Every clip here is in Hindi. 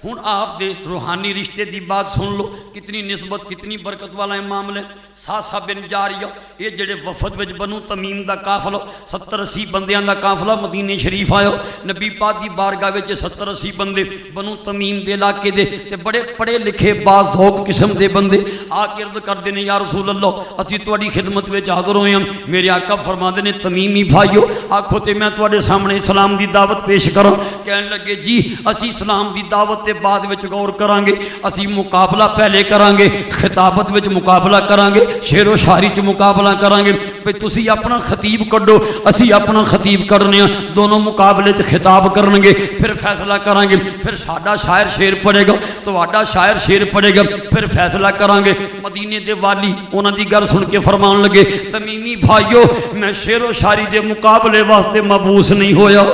हुण आप दे रूहानी रिश्ते की बात सुन लो, कितनी निस्बत कितनी बरकत वाला है मामले। सासा बिन जारिया ये जेड़े वफद विच बनु तमीम का काफला 70-80 बंदियां का काफला मदीने शरीफ आयो। नबी पाक की बारगाह विच 70-80 बंदे बनु तमीम के इलाके दे ते बड़े पढ़े लिखे बाज़ौक किस्म के बंदे आके अर्ज करते हैं, या रसूल अल्लाह असीं तुहाडी खिदमत में हाज़र होए हैं। मेरे आका फरमाते ने तमीमी भाईओ आखो तो मैं तुहाडे सामने इस्लाम की दावत पेश करा। कहन लगे जी असी इस्लाम की दावत के बाद विच गौर करांगे, असी मुकाबला पहले करांगे, खिताबत विच मुकाबला करांगे, शेरो शायरी च मुकाबला करांगे। भाई तुसी अपना खतीब कड्डो, असी अपना खतीब करने, दोनों मुकाबले च खिताब करनगे, फिर फैसला करांगे। फिर साडा शायर शेर पढ़ेगा, तुहाडा शायर शेर पढ़ेगा, फिर फैसला करांगे। मदीने दे वाली उन्हां दी गल सुन के फरमान लगे, तमीमी भाईओ मैं शेरो शायरी के मुकाबले वास्ते मबूस नहीं होया,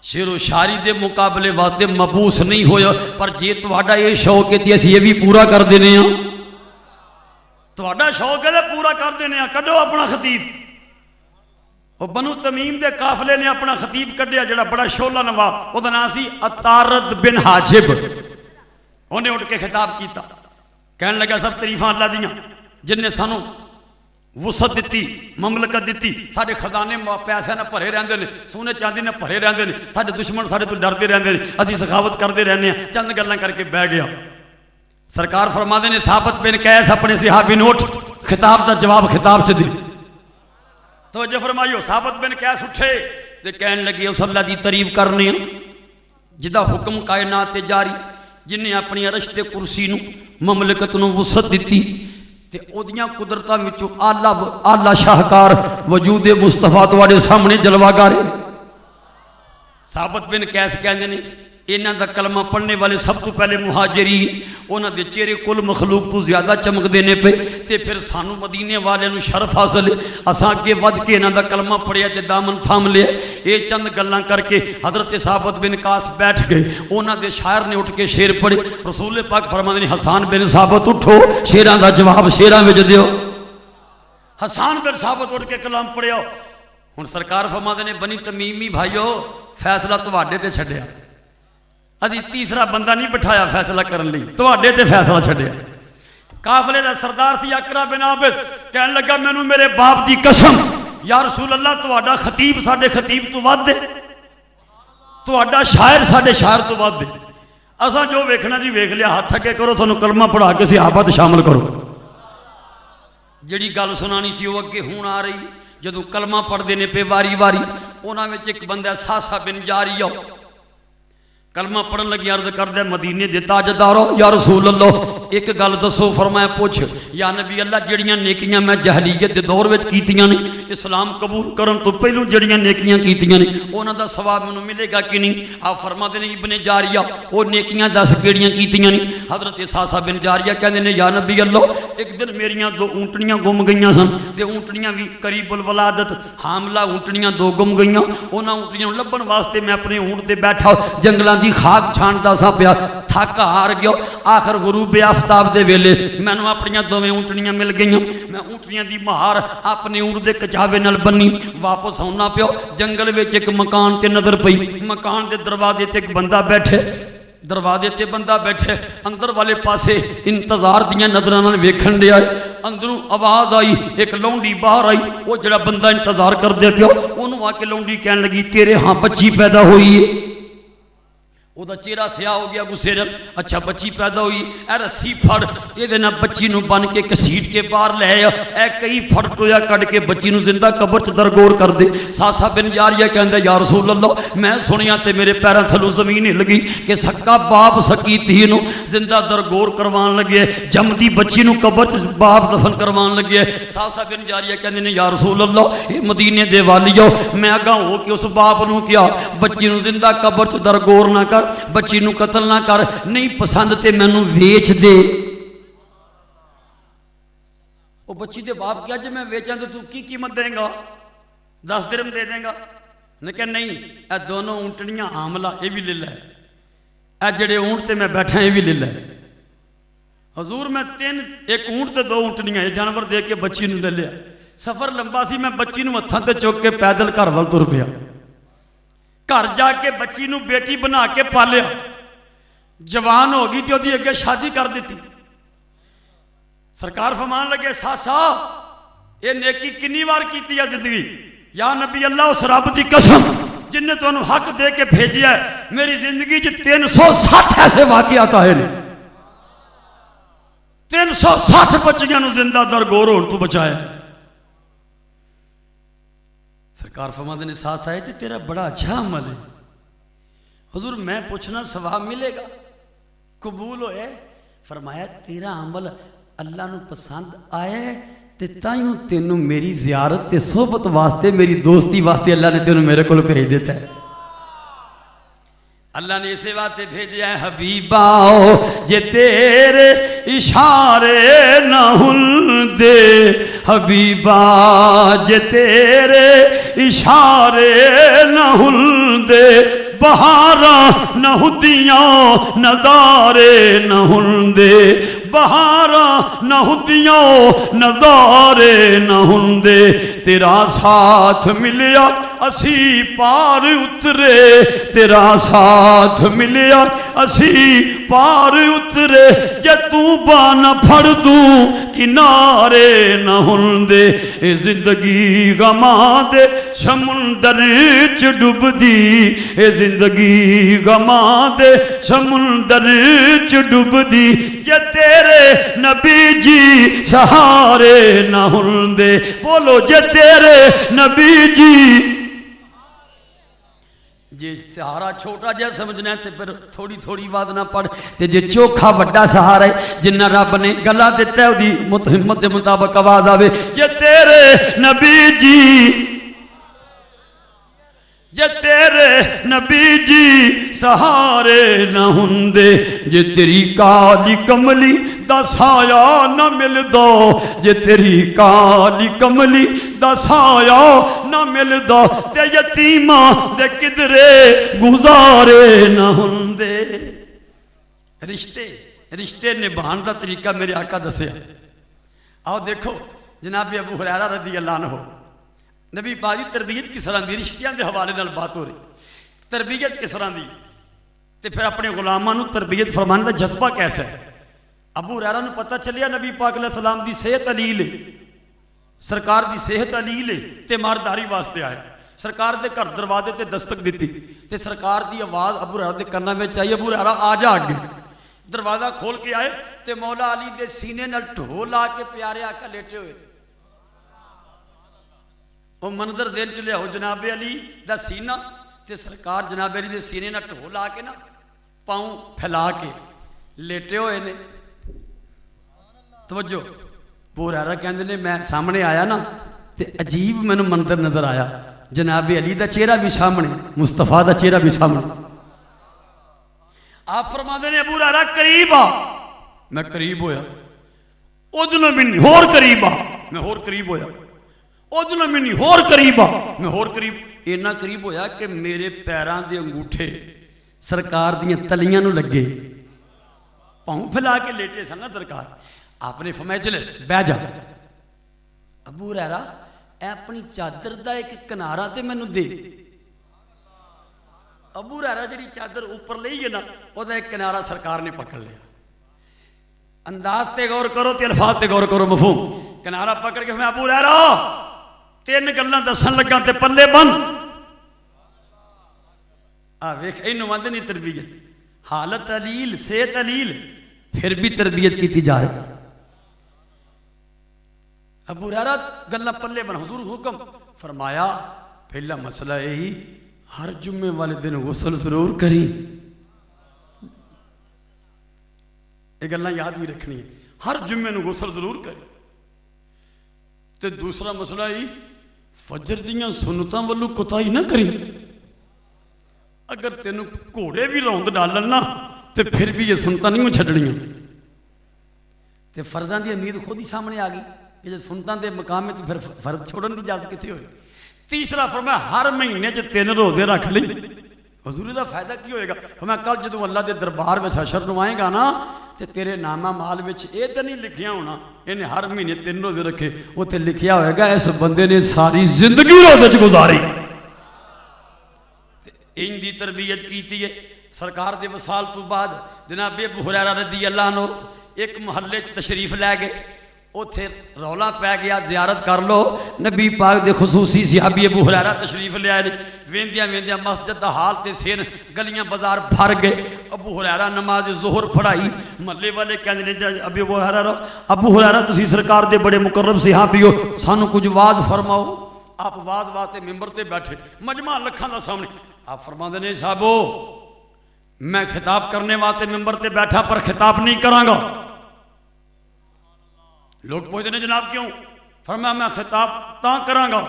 शेरो शायरी के मुकाबले वास्ते मबूस नहीं होया। पर जे तुहाडा ये शौक है तो असीं ये भी पूरा कर देने आ। तुहाडा शौक है तो पूरा कर देने आ। कड्डो अपना खतीब। वो बनु तमीम के काफले ने अपना खतीब कढ़िया जिहड़ा बड़ा शोला नवाब, उसका नाम सी अतारद बिन हाजिब। उन्हें उठ के खिताब किया, कहन लगा सब तरीफा अल्लाह दियां जिन्हें सानू वुसत दी, ममलकत दी, साढ़े खजाने पैसे न भरे रहते हैं, सोने चांदी ने भरे रहते हैं, साढ़े दुश्मन साढ़े तो डरते रहते हैं, असीं सखावत करते रहने। चंद गल्लां करके बह गया। सरकार फरमाते ने साबत बिन कैस अपने सिहाबी नोट खिताब का जवाब खिताब च दे। तो जो फरमाइयो साबत बिन कैस उठे तो कहन लगे उस अल्लाह की तारीफ करने जिदा हुक्म कायनात जारी, जिन्हें अपनी अरश ते कुर्सी नूं ममलकत नूं वुसत दी ते ओदियां कुदरतां विचों आला आला शाहकार वजूद मुस्तफा तुहाडे सामने जलवागार। साबत बिन कैस कहते हैं इन्हां दा कलमा पढ़ने वाले सब तो पहले मुहाजिरीन, उन्हां दे चेहरे कुल मखलूक तो ज़्यादा चमकते ने पे। तो फिर सानू मदीने वाले नूं शरफ हासिल, असां अगे वध के इन्हां दा कलमा पढ़िया ते दामन थाम लिया। ये चंद गल्लां करके हज़रत साबत बिन कास बैठ गए। उन्हां दे शायर ने उठ के शेर पढ़े। रसूल पाक फरमाते ने हसान बिन साबत उठो, शेरां दा जवाब शेरां विच दिओ। हसान बिन साबत उठ के कलाम पढ़िया। हुण सरकार फरमाते ने बनी तमीमी भाईओ फैसला तुहाडे ते छड्डिया, असी तीसरा बंदा नहीं बिठाया फैसला करने लई, तुहाडे ते फैसला छड्डिया। काफले का सरदार सी अकरा बिन आबिद, कहन लगा मैनू मेरे बाप की कसम या रसूल अल्लाह तुहाडा खतीब साडे खतीब तो वध है, तुहाडा शायर साडे शायर तो वध है। असां जो वेखना जी वेख लिया, हाथ अगे करो, सानू कलमा पढ़ा के सहाबा शामिल करो। जिहड़ी गल सुनानी सी वो अगे हुण आ रही। जदों कलमा पढ़ते ने पे वारी वारी, उन्हां विच एक बंदा सासा बिन जारिया कलमा पढ़न लगी अर्ज करदे मदीने दे ताजदारो या रसूल अल्लाह एक गल दसो। फरमाया पुछ या नबी अल्लाह जड़ियां नेकियां मैं जहलीयत के दौर में कीतियां ने, इस्लाम कबूल करन तो पहलों जड़ियां नेकियां कीतियां ने उन्हां दा सवाब मैनूं मिलेगा कि नहीं। आप फरमाते ने इब्ने जारिया वो नेकियां दस केड़ियां कीतियां ने। हज़रत सासा बिन जारिया कहंदे ने या नबी अल्लाह एक दिन मेरियां दो ऊँटड़ियां गुम गईयां सन ते ऊँटड़ियां भी करीबुल वलादत हामला ऊँटड़ियां दो गुम गईयां। उन्हां ऊँटड़ियां नूं लभण वास्ते मैं अपने ऊँट ते बैठा जंगलां दी खाक छाणदा सा पिया, थक हार गया। आखिर गुरूब आफ्ताब दे वेले मैनूं अपनियां दोवें ऊँटड़ियां मिल गईयां। मैं ऊँटड़ियां दी महार अपने ऊँट दे कचावे नाल बन्नी वापस आउणा पिया। जंगल विच एक मकान ते नज़र पई, मकान दे दरवाजे ते एक बंदा बैठे, दरवाजे ते बंदा बैठे, अंदर वाले पासे इंतजार दियां नज़रां नाल वेखण दिया। अंदरों आवाज़ आई, एक लौंडी बाहर आई। वो जिहड़ा बंदा इंतजार करदे पिया उहनूं आके लौंडी कहण लगी तेरे हाँ बच्ची पैदा हुई है। ਉਹਦਾ चेहरा सिया हो गया गुस्से नाल। अच्छा बच्ची पैदा हुई, ए रस्सी फड़ ये ना बच्ची नूं बन के घसीट के बाहर लै आ, ए कई फड़ टोया कढ़ के बच्ची नूं जिंदा कबर च दरगोर कर दे। सासा बिन जारिया कहंदा या रसूल अल्लाह मैं सुनिया ते मेरे पैरों थलों जमीन हिल गई कि सक्का बाप सकी धी नूं जिंदा दरगोर करवान लगे, जमदी बच्ची नूं कबर च बाप दफन करवान लगे। सासा बिन जारिया कहंदे ने या रसूल अल्लाह ये मदीने दे वालियो मैं अगां हो के उस बाप नूं किया बच्ची नूं जिंदा कबर च दरगोर ना कर, बच्ची नूं कतल ना कर, नहीं पसंद ते मैनू वेच दे। वो बच्ची दे बाप क्या जे मैं वेचां तो तू की कीमत देगा? 10 दिरहम दे देगा? ने कहा नहीं ए दोनों ऊँटड़ियां आमला ये भी ले लै, ए जड़े ऊँट ते मैं बैठा ये भी ले लै। हजूर मैं 3 एक ऊँट ते 2 ऊँटड़ियां ये जानवर दे के बच्ची नूं ले लिया। सफर लंबा सी, मैं बच्ची नूं हत्थां ते चुक के पैदल घर वल तुर पिया। घर जाके बच्ची नूं बेटी बना के पालिया, जवान हो गई तो उसकी अगे शादी कर दी। सरकार फरमान लगे सासा ये नेकी कितनी बार की है जिंदगी, या नबी अल्लाह उस रब की कसम जिन्हें तुहानू हक दे के भेजिया है, मेरी जिंदगी 360 ऐसे वाकयात आए ने, 360 बच्चियां जिंदा दरगोर होने तो बचाया। सरकार फरमाते ने साथ आए तेरा बड़ा अच्छा अमल है। हुजूर मैं पूछना सवाब मिलेगा, कबूल होए? फरमाया तेरा अमल अल्लाह नू पसंद आया ते ताइयों तेनू मेरी जियारत ते सोहबत वास्ते, मेरी दोस्ती वास्ते अल्लाह ने तेनू मेरे को भेज दिता है। अल्लाह ने इसे वास्ते भेजा है, हबीबाओ जे तेरे इशारे न हुंदे, हबीबा जे तेरे इशारे न हुंदे, बहारा न हुंदियां नज़ारे न हुंदे, बहारा न हुंदियां नज़ारे न हुंदे, तेरा साथ मिलिया असी पार उतरे, तेरा साथ मिलिया असी पार उतरे, जे तू बान फड़ दूं किनारे न हुंदे, ए जिंदगी गमां दे समुंदर च डुबदी, ए जिंदगी गमां दे समुंदर च डुबदी, जे तेरे नबी जी सहारे न हुंदे। बोलो जे तेरे नबी जी, जे सहारा छोटा जहा समझना है तो फिर थोड़ी थोड़ी बात ना पढ़, ते जे चोखा बड़ा सहारा है जिन्ना रब ने गला दिता है उसकी हिम्मत के मुताबिक आवाज आवे, जे तेरे नबी जी, जे तेरे नबी जी सहारे न हुंदे, जे तेरी काली कमली दा साया न मिलदा, जे तेरी काली कमली दा साया न मिलदा, ते यतीमा दे किधरे गुजारे न हुंदे। रिश्ते रिश्ते निभाने का तरीका मेरे आका दसिया। आओ देखो जनाब अबू हुरैरा रज़ी अल्लाह अन्हु, नबी पाक दी तरबीयत किस तरह की, रिश्तियों के हवाले नाल बात हो रही, तरबीयत किस तरह की, तो फिर अपने गुलामां नूं तरबीयत फरमाने का जज्बा कैसा है। अबू हुरैरा नूं पता चलिया नबी पाक अलैहिस्सलाम दी सेहत अलील है, सरकार दी सेहत अलील है ते मारदारी वास्ते आए, सरकार दे घर दरवाजे ते दस्तक दी ते सरकार दी आवाज़ अबू हुरैरा दे कन्नां विच आई, अबू हुरैरा आ जा अगे। दरवाजा खोल के आए ते मौला अली दे सीने नाल ढो ला के प्यारे आका लेटे हुए, वो मंजर दिन च लियाओ जनाबे अली दा सीना ते सरकार जनाबे अली दे सीने नाल ढो ला के ना पाँव फैला के लेटे हुए ने। तवज्जो, अबू हुरैरा कहंदे ने मैं सामने आया ना ते अजीब मैनू मंजर नजर आया, जनाबे अली दा चेहरा भी सामने, मुस्तफा दा चेहरा भी सामने। आप फरमाते ने अबू हुरैरा करीब आ, मैं करीब होया, उदलों भी नहीं होर करीब आ, मैं होर करीब होया, उदलों भी नहीं होर करीब आ, मैं होर करीब, इन्ना करीब होया कि मेरे पैरों के अंगूठे सरकार दियां तलियां नूं लगे, पाँव फैला के लेटे सन ना सरकार। आपने फरमाया चले बह जा। अबू हुरैरा अपनी चादर का एक किनारा तो मैनू दे। अबू हुरैरा जी चादर ऊपर ली है ना, वह एक किनारा सरकार ने पकड़ लिया। अंदाज से गौर करो तो अल्फाज से गौर करो, मफहूम। किनारा पकड़ के मैं अबू हुरैरा तीन गल्लां दसन लगा ते पल्ले बंद। आ वेख इनू आंदे नहीं तरबीयत, हालत अलील सेहत अलील फिर भी तरबीयत की जा रही। अबू हुरैरा गल्लां पल्ले बन, हुजूर हुक्म फरमाया पहला मसला यही हर जुम्मे वाले दिन गुसल जरूर करी, ये गल्लां याद भी रखनी है, हर जुम्मे नूं गुसल जरूर करी। ते दूसरा मसला यही फजर दियां सुन्नतां वालों कोताही ना करी, अगर तेन घोड़े भी रौंद डालन ना तो फिर भी ये सुनता नहीं छड़नियां, तो फर्जां की उम्मीद खुद ही सामने आ गई, ये जो सुनता के मकाम में तो फिर फर्ज छोड़न की इजाजत कितनी होगी। तीसरा फरमाया हर महीने 3 रोजे रख ली, हजूरी का फायदा की होएगा। मैं कल जो अल्लाह के दरबार में हशर में आएगा ना तो तेरे नामा माल में ये तो नहीं लिखिया होना इन्हें हर महीने 3 रोजे रखे, उत्थे लिखिया होएगा इस बंदे ने सारी जिंदगी रोजे च गुजारी। इंज दी तरबियत की है। सरकार के वसाल तो बाद जनाब अबू हुरैरा रज़ी अल्लाह अन्हु एक मुहल्ले तशरीफ लै गए, उत्थे रौला पै गया जियारत कर लो। नबी पाक दे खसूसी सहाबी अबू हुरैरा तशरीफ ले आए। वेंदियां वेंदियां मस्जिद दा हाल ते सेन गलियां बाजार भर गए। अबू हुरैरा नमाज ज़ोहर पढ़ाई, महल्ले वाले कहंदे ने अबू हुरैरा तुसीं सरकार दे बड़े मुकर्रम सहाबी हो, सानू कुछ वाज फरमाओ। आप वाज वास्ते मिंबर ते बैठे, मजमा लखां दा सामने। आप फरमाते ने साहबो मैं खिताब करने वास्ते मिंबर ते बैठा पर खिताब नहीं करांगा। लोग पूछते हैं जनाब क्यों? फरमाया मैं खिताब तां करांगा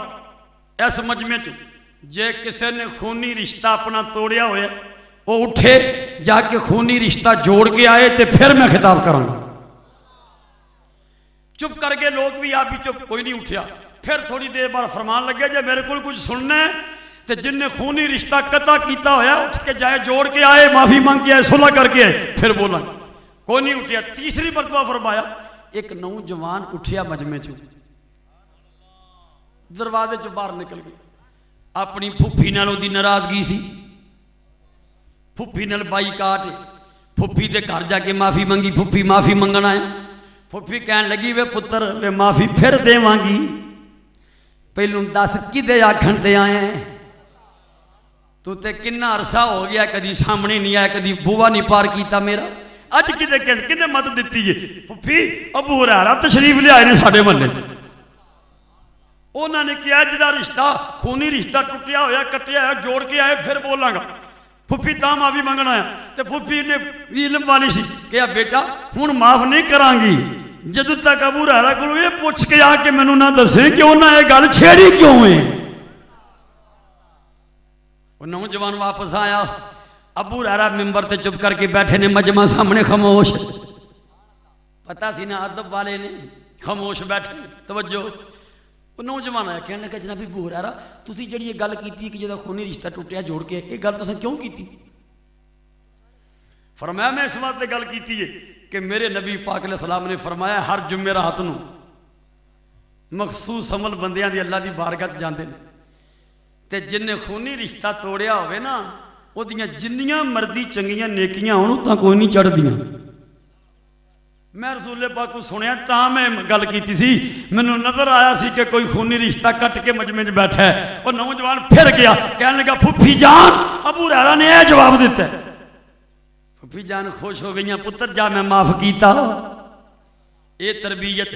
इस मजमे च जे किसी ने खूनी रिश्ता अपना तोड़िया होया वो उठे जाके खूनी रिश्ता जोड़ के आए तो फिर मैं खिताब करांगा। चुप करके लोग भी आप भी चुप, कोई नहीं उठा। फिर थोड़ी देर बाद फरमान लगे जे मेरे को कुछ सुनना है तो जिन्हें खूनी रिश्ता कता किया होया उठ के जाए, जोड़ के आए, माफी मांग के आए, सुलह करके आए, फिर बोला। कोई नहीं उठा। तीसरी मरतबा फरमाया एक नौजवान उठिया मजमे चो, दरवाजे चो बाहर निकल गया। अपनी फुफी नाल ओदी नाराजगी सी, फुफी नाल बाईकाट, फुफी दे घर जाके माफी मंगी। फुफी माफी मंगना है, फुफी कहन लगी वे पुत्र वे माफी फिर देवांगी, पहलू दस किदे आखण ते आए तू ते किन्ना अरसा हो गया कदी सामने नहीं आया, कदी बूहा नहीं पार किया मेरा, अज किने मत दी है। फुफी अबू हुरैरा तशरीफ लियाए ने साडे महल्ले च, उन्होंने कहा जिहदा रिश्ता खूनी रिश्ता टुटिया होया कटिया होया जोड़ के आए फिर बोलांगा। फुफी तां माफी मंगना है तो फुफी ने भी इल्म वाली सी कहा बेटा हुण माफ नहीं करांगी जदों तक अबू हुरैरा कोलों ये पुछ के आके मैनू ना दसे कि उन्हें ये गल छेड़ी क्यों है। वो नौजवान वापस आया, अबू हुरैरा मिंबर ते चुप करके बैठे ने, मजमा सामने खामोश। पता सी ना अदब वाले ने, खामोश बैठे। तवज्जो। वो नौजवान आया कहने लगा जनाब अबू हुरैरा तुसीं जिहड़ी ये गल कीती कि जदों खूनी रिश्ता टुटिया जोड़ के, ये गल तुसीं क्यों कीती? फरमाया मैं इस वास्ते गल कीती है कि मेरे नबी पाक अलैहिस्सलाम ने फरमाया हर जुमेरात नूं मखसूस अमल बंदियां दी अल्लाह दी बारगाह च जांदे ने, ते जिन्हें खूनी रिश्ता तोड़िया होवे ना उहदियां जिन्नियां मर्जी चंगियां नेकियां होण तां कोई नहीं चढ़दियां। मैं रसूले पाक को सुनिया तां मैं गल कीती सी, मैनूं नजर आया सी कि कोई खूनी रिश्ता कट के मजमे च बैठा है। वो नौजवान फिर गया कहने लगा फुफी जान अबू हुरैरा ने यह जवाब दिता। फुफी जान खुश हो गई पुत्र जा मैं माफ कीता। ये तरबियत